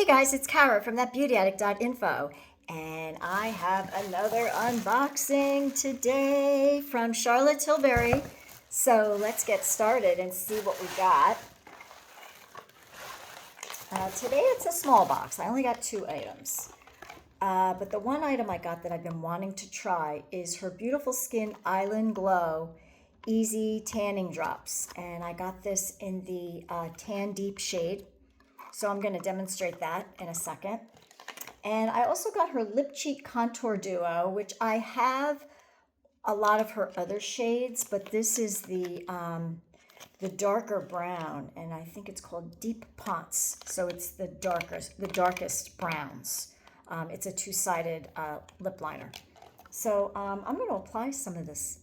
guys, it's Kara from thatbeautyaddict.info, and I have another unboxing today from Charlotte Tilbury. So let's get started and see what we got. Today it's a small box. I only got 2 items. But the one item I got that I've been wanting to try is her Beautiful Skin Island Glow Easy Tanning Drops. And I got this in the Tan Deep shade. So I'm going to demonstrate that in a second. And I also got her Lip Cheek Contour Duo, which I have a lot of her other shades, but this is the darker brown, and I think it's called Deep Ponce. So it's the darkest browns. It's a 2-sided lip liner. So I'm going to apply some of this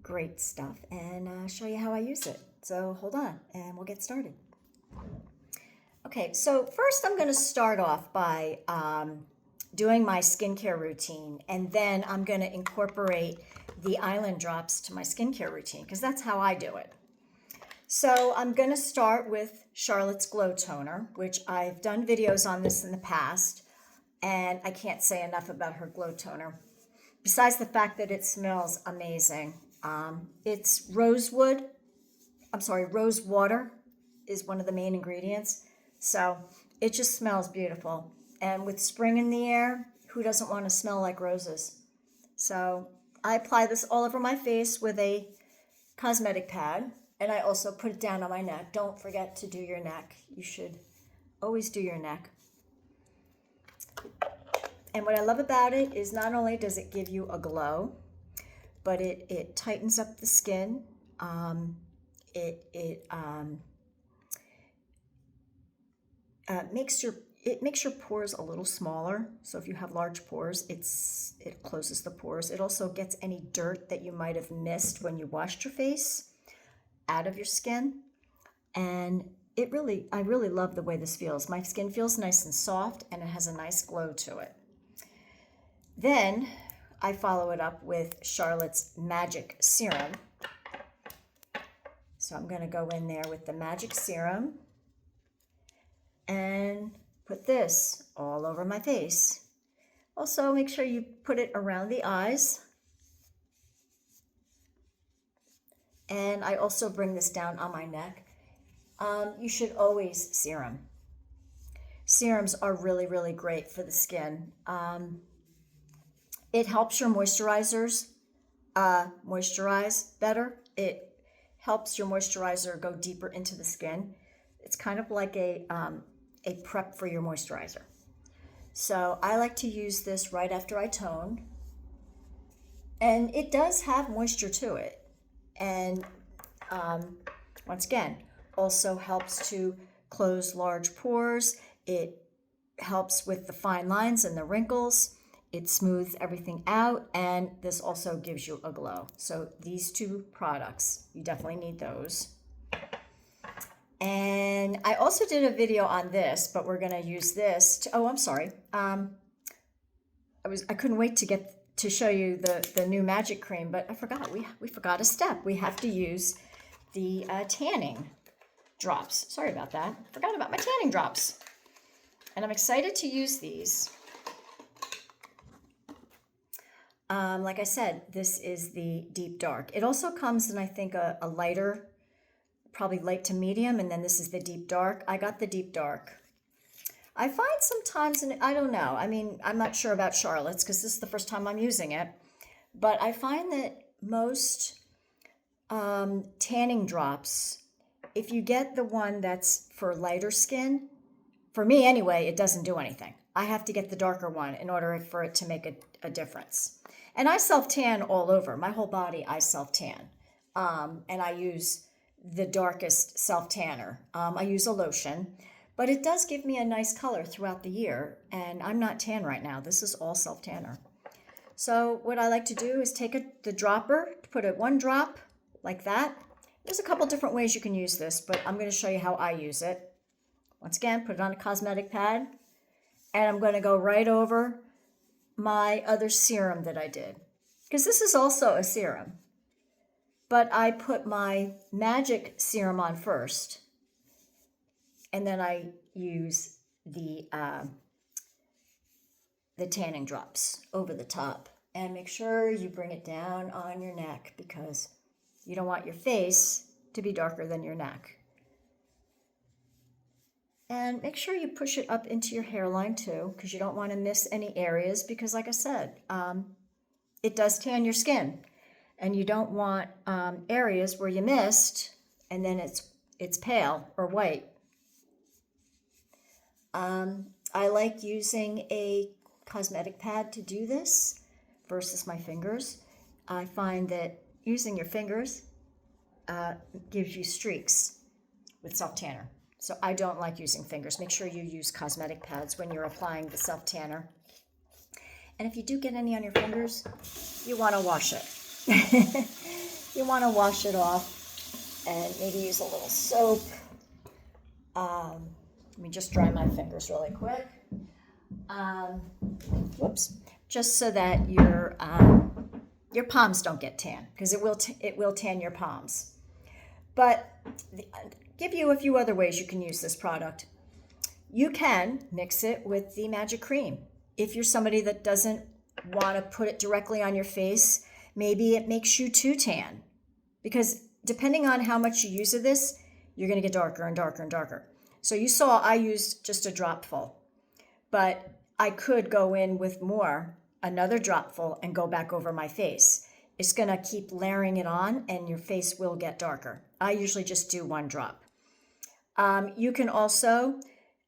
great stuff and show you how I use it. So hold on, and we'll get started. Okay, so first I'm going to start off by doing my skincare routine, and then I'm going to incorporate the island drops to my skincare routine because that's how I do it. So I'm going to start with Charlotte's Glow Toner, which I've done videos on this in the past, and I can't say enough about her Glow Toner. Besides the fact that it smells amazing. It's rose water is one of the main ingredients. So it just smells beautiful. And with spring in the air, who doesn't want to smell like roses? So I apply this all over my face with a cosmetic pad. And I also put it down on my neck. Don't forget to do your neck. You should always do your neck. And what I love about it is not only does it give you a glow, but it tightens up the skin. It makes your pores a little smaller. So if you have large pores, it closes the pores. It also gets any dirt that you might have missed when you washed your face out of your skin. And I really love the way this feels. My skin feels nice and soft, and it has a nice glow to it. Then I follow it up with Charlotte's Magic Serum. So I'm going to go in there with the Magic Serum and put this all over my face. Also, make sure you put it around the eyes. And I also bring this down on my neck. You should always serum. Serums are really, really great for the skin. It helps your moisturizers moisturize better. It helps your moisturizer go deeper into the skin. It's kind of like a prep for your moisturizer. So I like to use this right after I tone. And it does have moisture to it. And once again, also helps to close large pores. It helps with the fine lines and the wrinkles. It smooths everything out, and this also gives you a glow. So these 2 products, you definitely need those. And I also did a video on this, but we're going to use this to, oh, I'm sorry. I couldn't wait to show you the new magic cream, but I forgot. We forgot a step. We have to use the tanning drops. Sorry about that. Forgot about my tanning drops. And I'm excited to use these. Like I said, this is the Deep Dark. It also comes in, I think, a lighter, probably light to medium, and then this is the Deep Dark. I got the Deep Dark. I find sometimes, and I don't know, I mean, I'm not sure about Charlotte's because this is the first time I'm using it, but I find that most tanning drops, if you get the one that's for lighter skin, for me anyway, it doesn't do anything. I have to get the darker one in order for it to make a difference. And I self-tan all over. My whole body, I self-tan. And I use the darkest self-tanner. I use a lotion, but it does give me a nice color throughout the year. And I'm not tan right now. This is all self-tanner. So what I like to do is take the dropper, put it 1 drop like that. There's a couple different ways you can use this, but I'm going to show you how I use it. Once again, put it on a cosmetic pad. And I'm going to go right over my other serum that I did, because this is also a serum, but I put my Magic Serum on first, and then I use the tanning drops over the top. And make sure you bring it down on your neck because you don't want your face to be darker than your neck. And make sure you push it up into your hairline too, because you don't want to miss any areas because like I said, it does tan your skin. And you don't want areas where you missed and then it's pale or white. I like using a cosmetic pad to do this versus my fingers. I find that using your fingers gives you streaks with self-tanner. So I don't like using fingers. Make sure you use cosmetic pads when you're applying the self-tanner. And if you do get any on your fingers, you want to wash it. You want to wash it off and maybe use a little soap. Let me just dry my fingers really quick. Whoops. Just so that your palms don't get tan, because it will tan your palms. But give you a few other ways you can use this product. You can mix it with the magic cream. If you're somebody that doesn't want to put it directly on your face, maybe it makes you too tan. Because depending on how much you use of this, you're going to get darker and darker and darker. So you saw I used just a dropful, but I could go in with more, another dropful, and go back over my face. It's going to keep layering it on and your face will get darker. I usually just do one drop. You can also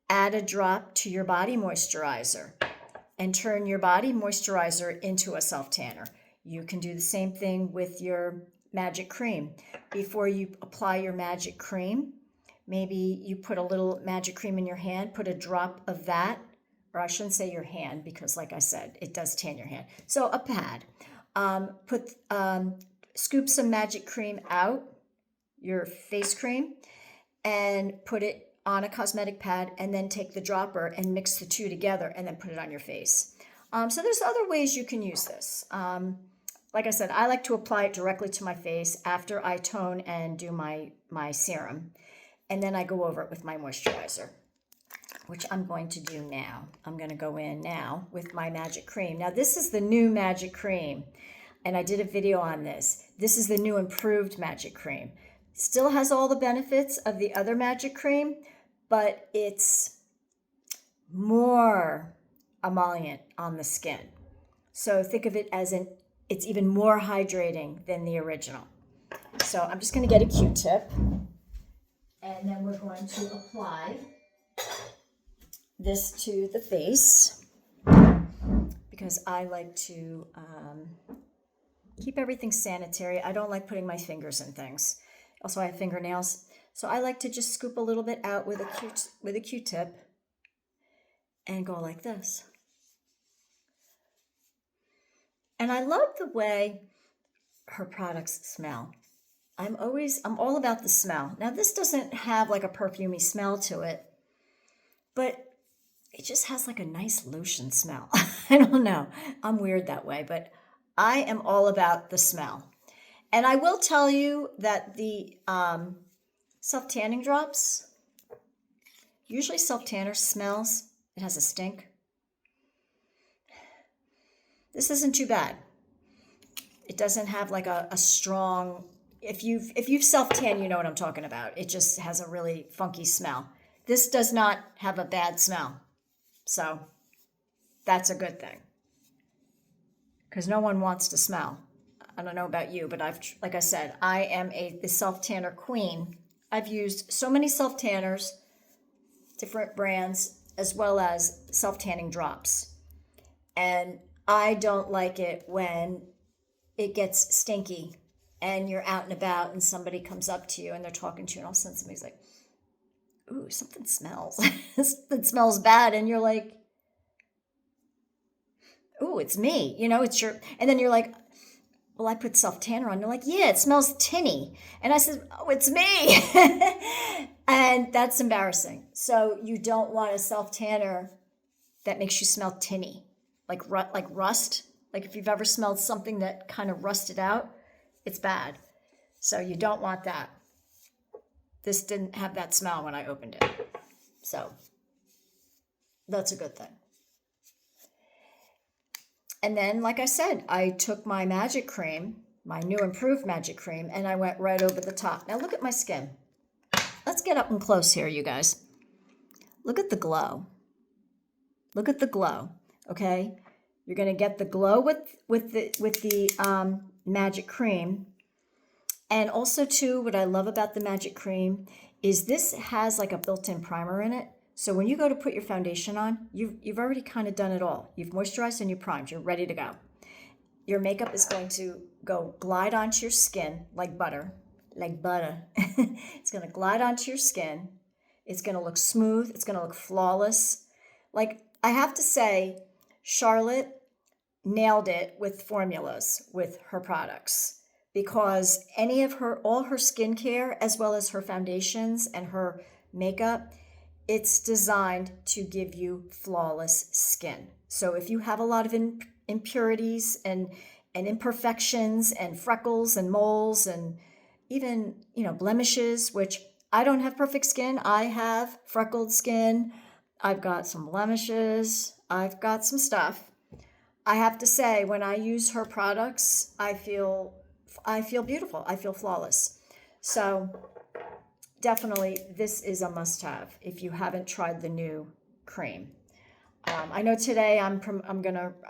add a drop to your body moisturizer and turn your body moisturizer into a self-tanner. You can do the same thing with your magic cream. Before you apply your magic cream, maybe you put a little magic cream in your hand, put a drop of that, or I shouldn't say your hand because like I said, it does tan your hand. So a pad. Scoop some magic cream out, your face cream, and put it on a cosmetic pad, and then take the dropper and mix the two together and then put it on your face. So there's other ways you can use this. Like I said, I like to apply it directly to my face after I tone and do my serum. And then I go over it with my moisturizer, which I'm going to do now. I'm going to go in now with my magic cream. Now this is the new magic cream, and I did a video on this. This is the new improved magic cream. Still has all the benefits of the other magic cream, but it's more emollient on the skin. So think of it as it's even more hydrating than the original. So I'm just going to get a Q-tip, and then we're going to apply this to the face because I like to keep everything sanitary. I don't like putting my fingers in things. Also, I have fingernails, so I like to just scoop a little bit out with a Q-tip and go like this. And I love the way her products smell. I'm all about the smell. Now, this doesn't have like a perfumey smell to it, but it just has like a nice lotion smell. I don't know. I'm weird that way, but I am all about the smell. And I will tell you that the self-tanning drops, usually self-tanner smells, it has a stink. This isn't too bad. It doesn't have like a strong, if you've self-tanned, you know what I'm talking about. It just has a really funky smell. This does not have a bad smell. So that's a good thing. Because no one wants to smell. I don't know about you, but like I said, I am the self-tanner queen. I've used so many self-tanners, different brands, as well as self-tanning drops. And I don't like it when it gets stinky and you're out and about and somebody comes up to you and they're talking to you and all of a sudden somebody's like, ooh, something smells. It smells bad. And you're like, ooh, it's me. You know, it's your, and then you're like, well, I put self-tanner on. They're like, yeah, it smells tinny. And I said, oh, it's me. And that's embarrassing. So you don't want a self-tanner that makes you smell tinny, like rust. Like if you've ever smelled something that kind of rusted out, it's bad. So you don't want that. This didn't have that smell when I opened it. So That's a good thing. And then, like I said, I took my magic cream, my new improved magic cream, and I went right over the top. Now look at my skin. Let's get up and close here, you guys. Look at the glow. Look at the glow, okay? You're gonna get the glow with the magic cream. And also too, what I love about the magic cream is this has like a built-in primer in it. So when you go to put your foundation on, you've already kind of done it all. You've moisturized and you primed, you're ready to go. Your makeup is going to go glide onto your skin like butter, like butter. It's gonna glide onto your skin. It's gonna look smooth, it's gonna look flawless. Like, I have to say, Charlotte nailed it with formulas with her products, because all her skincare, as well as her foundations and her makeup, it's designed to give you flawless skin. So if you have a lot of impurities and imperfections and freckles and moles and even, blemishes, which I don't have perfect skin. I have freckled skin. I've got some blemishes. I've got some stuff. I have to say, when I use her products, I feel beautiful. I feel flawless. So definitely, this is a must-have if you haven't tried the new cream. I know today I'm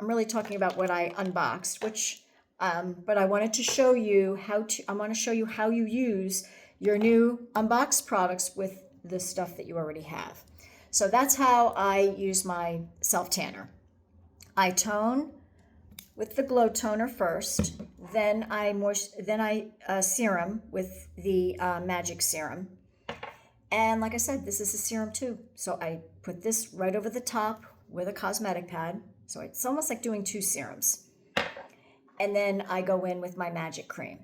really talking about what I unboxed, but I wanted to show you I want to show you how you use your new unboxed products with the stuff that you already have. So that's how I use my self tanner. I tone with the glow toner first, then I serum with the magic serum. And like I said, this is a serum too. So I put this right over the top with a cosmetic pad. So it's almost like doing two serums. And then I go in with my magic cream.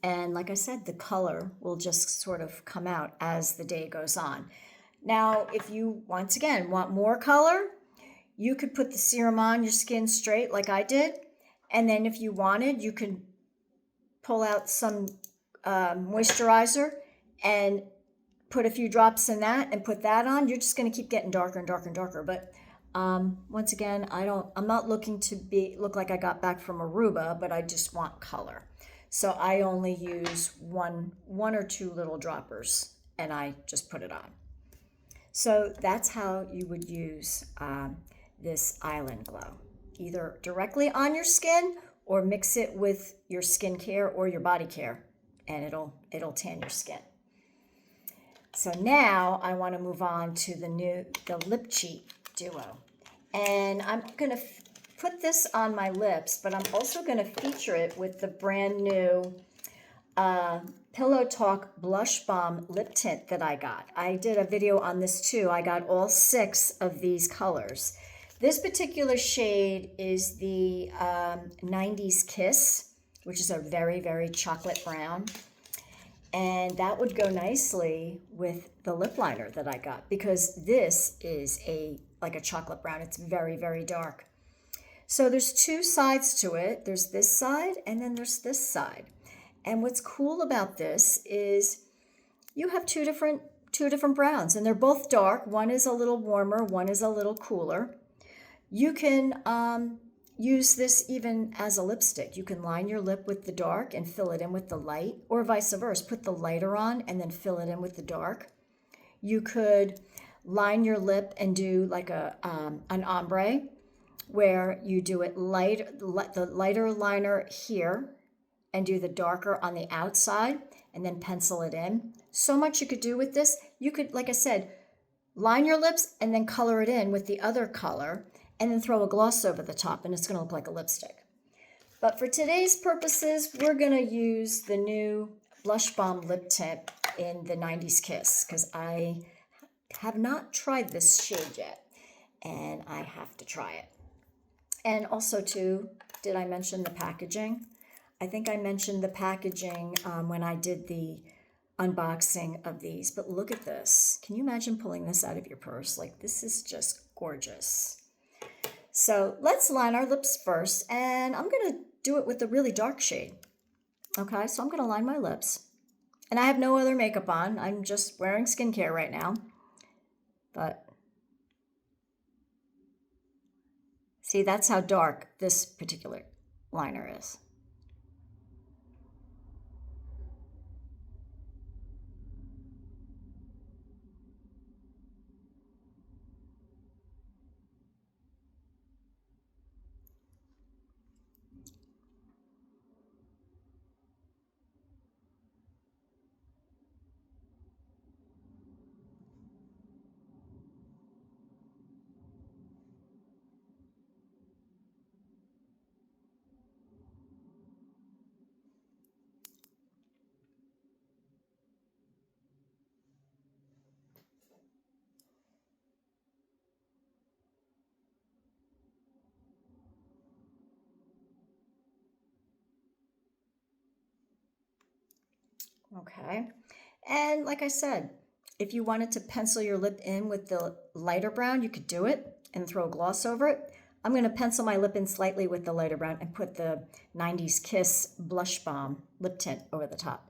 And like I said, the color will just sort of come out as the day goes on. Now, if you, once again, want more color, you could put the serum on your skin straight like I did. And then if you wanted, you could pull out some moisturizer and put a few drops in that and put that on. You're just going to keep getting darker and darker and darker. But once again, I'm not looking to look like I got back from Aruba, but I just want color. So I only use one or two little droppers, and I just put it on. So that's how you would use this Island Glow, either directly on your skin or mix it with your skincare or your body care, and it'll tan your skin. So now I want to move on to the Lip Cheat Duo, and I'm gonna put this on my lips, but I'm also going to feature it with the brand new Pillow Talk Blush Balm Lip Tint that I got. I did a video on this too. I got all 6 of these colors. This particular shade is the 90s Kiss, which is a very, very chocolate brown. And that would go nicely with the lip liner that I got, because this is like a chocolate brown. It's very, very dark. So there's 2 sides to it. There's this side and then there's this side. And what's cool about this is you have two different browns, and they're both dark. One is a little warmer, one is a little cooler. You can use this even as a lipstick. You can line your lip with the dark and fill it in with the light, or vice versa. Put the lighter on and then fill it in with the dark. You could line your lip and do like an ombre, where you do it the lighter liner here and do the darker on the outside and then pencil it in. So much you could do with this. You could, like I said, line your lips and then color it in with the other color and then throw a gloss over the top, and it's going to look like a lipstick. But for today's purposes, we're going to use the new Blush Balm Lip Tint in the 90s Kiss, because I have not tried this shade yet, and I have to try it. And also too, did I mention the packaging? I think I mentioned the packaging when I did the unboxing of these, but look at this. Can you imagine pulling this out of your purse? Like, this is just gorgeous. So let's line our lips first, and I'm going to do it with a really dark shade. Okay, so I'm going to line my lips. And I have no other makeup on. I'm just wearing skincare right now. But See, that's how dark this particular liner is. Okay. And like I said, if you wanted to pencil your lip in with the lighter brown, you could do it and throw a gloss over it. I'm going to pencil my lip in slightly with the lighter brown and put the 90s Kiss Blush Balm lip tint over the top.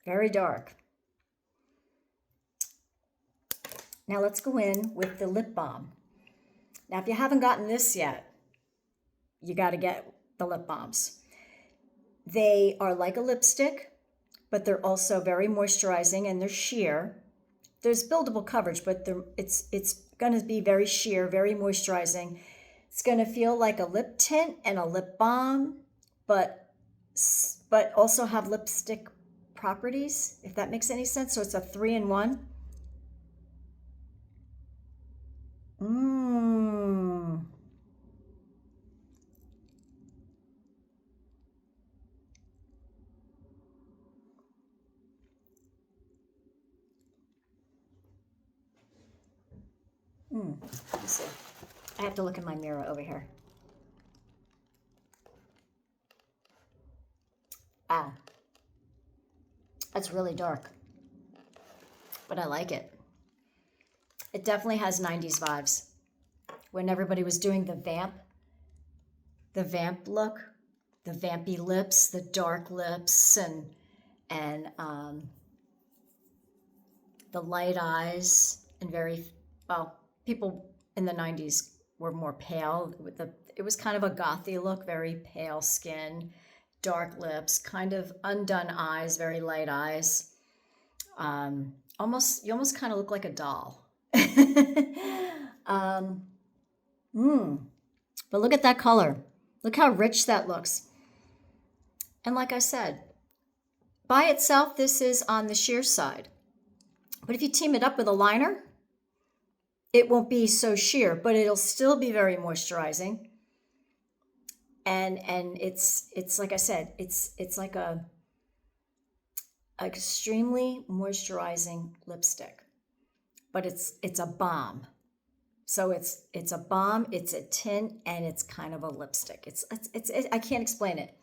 Very dark. Now let's go in with the lip balm. Now, if you haven't gotten this yet, you got to get the lip balms. They are like a lipstick, but they're also very moisturizing and they're sheer. There's buildable coverage, but it's going to be very sheer, very moisturizing. It's going to feel like a lip tint and a lip balm, but also have lipstick properties, if that makes any sense. So it's a 3-in-1. Let me see. I have to look in my mirror over here. Wow. That's really dark. But I like it. It definitely has 90s vibes. When everybody was doing the vamp look, the vampy lips, the dark lips, and the light eyes, and people in the 90s were more pale. It was kind of a gothy look, very pale skin, dark lips, kind of undone eyes, very light eyes. You almost kind of look like a doll. But look at that color. Look how rich that looks. And like I said, by itself, this is on the sheer side. But if you team it up with a liner, it won't be so sheer, but it'll still be very moisturizing. And it's like I said, it's like a extremely moisturizing lipstick, but it's a balm. So it's a balm, it's a tint, and it's kind of a lipstick. It's I can't explain it.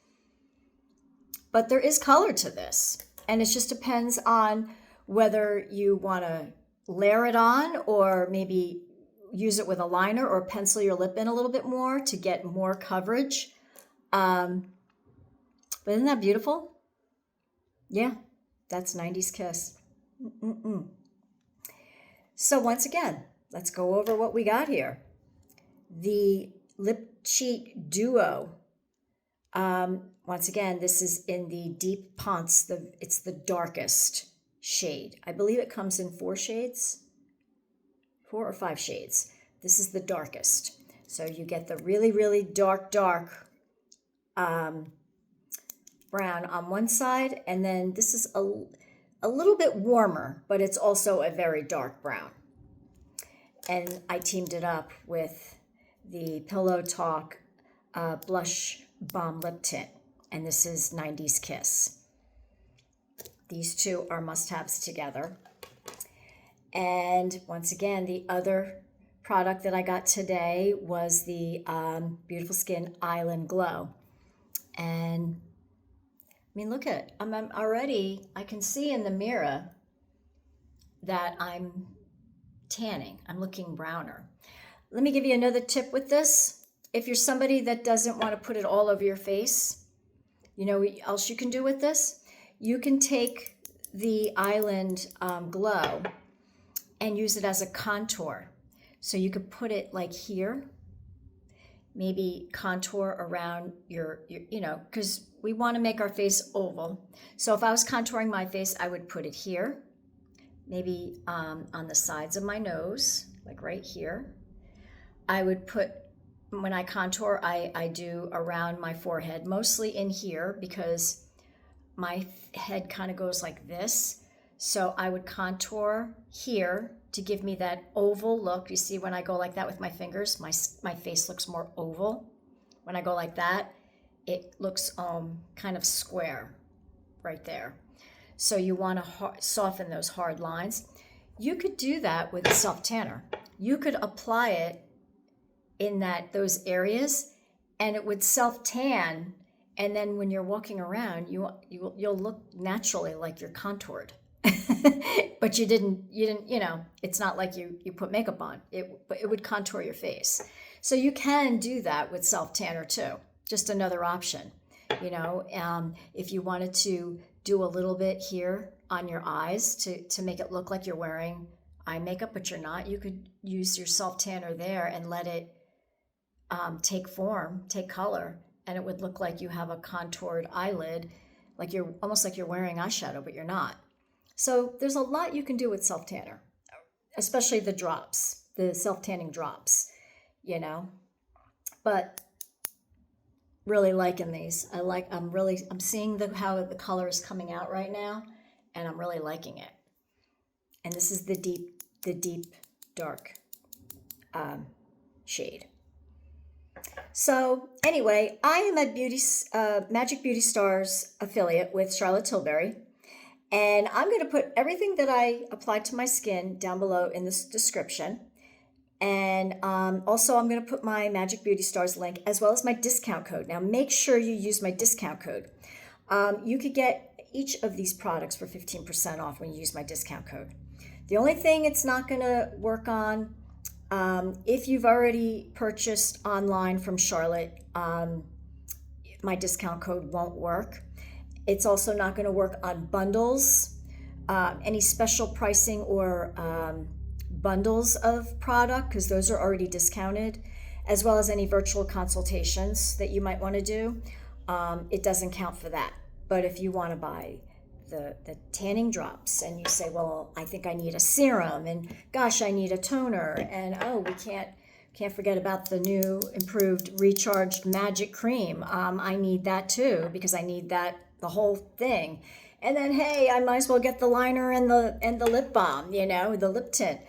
But there is color to this, and it just depends on whether you want to layer it on or maybe use it with a liner or pencil your lip in a little bit more to get more coverage. But isn't that beautiful? Yeah, that's 90s Kiss. So once again, let's go over what we got here. The Lip Cheat Duo. Once again, this is in the Deep Ponce. It's the darkest shade. I believe it comes in 4 shades, 4 or 5 shades. This is the darkest. So you get the really, really dark brown on one side, and then this is a little bit warmer, but it's also a very dark brown. And I teamed it up with the Pillow Talk Blush Balm Lip Tint, and this is 90s Kiss. These two are must-haves together. And once again, the other product that I got today was the Beautiful Skin Island Glow. And mean, look at, I'm already, I can see in the mirror that I'm tanning. I'm looking browner. Let me give you another tip with this. If you're somebody that doesn't want to put it all over your face, you know what else you can do with this? You can take the Island Glow and use it as a contour. So you could put it like here, maybe contour around your you know, because we want to make our face oval. So if I was contouring my face, I would put it here, maybe on the sides of my nose, like right here. I would put, when I contour, I do around my forehead, mostly in here because my head kind of goes like this. So I would contour here to give me that oval look. You see when I go like that with my fingers, my face looks more oval. When I go like that, it looks kind of square right there. So you want to soften those hard lines. You could do that with a self-tanner. You could apply it in those areas and it would self-tan, and then when you're walking around, you'll look naturally like you're contoured. But you didn't, you know, it's not like you put makeup on. But it would contour your face. So you can do that with self-tanner too. Just another option. You know, if you wanted to do a little bit here on your eyes to make it look like you're wearing eye makeup, but you're not, you could use your self-tanner there and let it take form, take color, and it would look like you have a contoured eyelid, like you're almost like you're wearing eyeshadow, but you're not. So there's a lot you can do with self-tanner, especially the drops, the self-tanning drops, you know. But really liking these. I'm seeing how the color is coming out right now, and I'm really liking it. And this is the deep dark shade. So anyway, I am a Magic Beauty Stars affiliate with Charlotte Tilbury, and I'm going to put everything that I applied to my skin down below in this description. And also I'm going to put my Magic Beauty Stars link as well as my discount code. Now make sure you use my discount code. You could get each of these products for 15% off when you use my discount code. The only thing it's not going to work on, if you've already purchased online from Charlotte, my discount code won't work. It's also not going to work on bundles, any special pricing or bundles of product, because those are already discounted, as well as any virtual consultations that you might want to do. It doesn't count for that. But if you want to buy the tanning drops and you say, well, I think I need a serum, and gosh, I need a toner, and oh, we can't forget about the new improved recharged magic cream. I need that too, because I need that, the whole thing. And then, hey, I might as well get the liner and the lip balm, you know, the lip tint.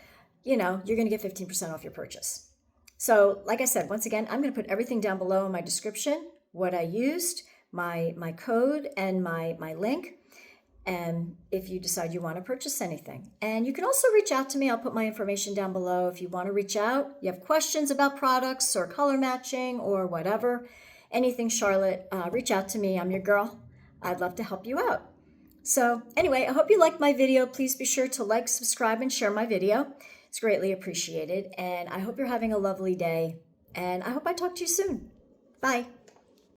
You know, you're going to get 15% off your purchase. So like I said, once again, I'm going to put everything down below in my description, what I used, my code, and my link. And if you decide you want to purchase anything. And you can also reach out to me. I'll put my information down below. If you want to reach out, you have questions about products or color matching or whatever, anything Charlotte, reach out to me. I'm your girl. I'd love to help you out. So anyway, I hope you liked my video. Please be sure to like, subscribe, and share my video. It's greatly appreciated. And I hope you're having a lovely day. And I hope I talk to you soon. Bye.